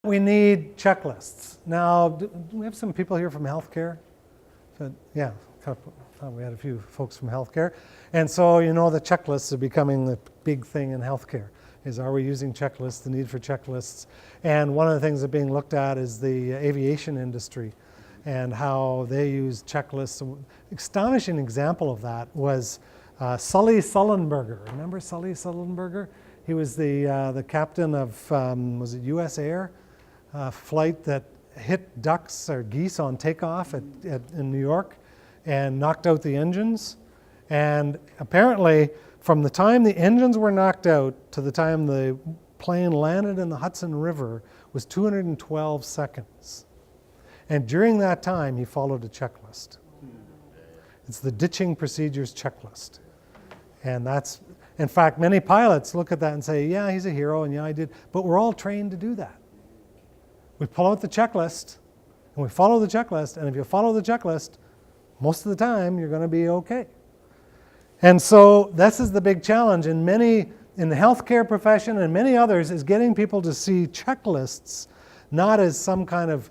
We need checklists. Now, do we have some people here from healthcare? So, yeah, we had a few folks from healthcare. And so, you know, the checklists are becoming the big thing in healthcare. Are we using checklists, the need for checklists? And one of the things that being looked at is the aviation industry and how they use checklists. An astonishing example of that was Sully Sullenberger. Remember Sully Sullenberger? He was the captain of, was it US Air? Flight that hit ducks or geese on takeoff in New York and knocked out the engines. And apparently, from the time the engines were knocked out to the time the plane landed in the Hudson River was 212 seconds. And during that time, he followed a checklist. It's the ditching procedures checklist. And that's, in fact, many pilots look at that and say, yeah, he's a hero, and yeah, I did. But we're all trained to do that. We pull out the checklist, and we follow the checklist, and if you follow the checklist, most of the time, you're going to be okay. And so this is the big challenge in the healthcare profession and many others, is getting people to see checklists not as some kind of,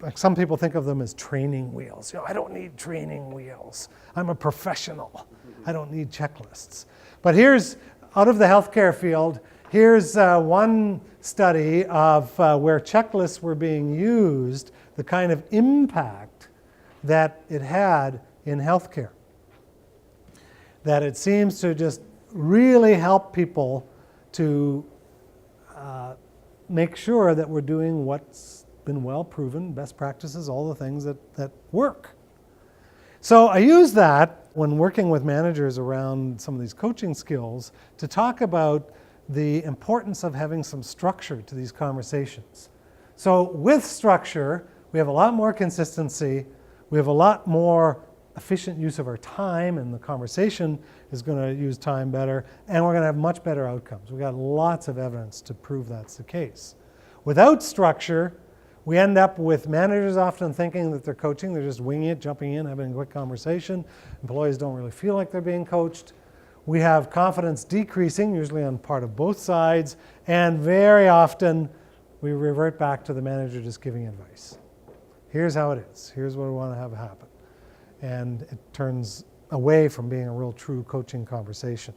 like some people think of them as training wheels. You know, I don't need training wheels. I'm a professional. I don't need checklists. But here's, out of the healthcare field, here's one study of where checklists were being used, the kind of impact that it had in healthcare. That it seems to just really help people to make sure that we're doing what's been well proven, best practices, all the things that work. So I use that when working with managers around some of these coaching skills to talk about the importance of having some structure to these conversations. So with structure, we have a lot more consistency, we have a lot more efficient use of our time, and the conversation is going to use time better, and we're going to have much better outcomes. We've got lots of evidence to prove that's the case. Without structure, we end up with managers often thinking that they're coaching, they're just winging it, jumping in, having a quick conversation. Employees don't really feel like they're being coached. We have confidence decreasing, usually on part of both sides, and very often we revert back to the manager just giving advice. Here's how it is. Here's what we want to have happen. And it turns away from being a real true coaching conversation.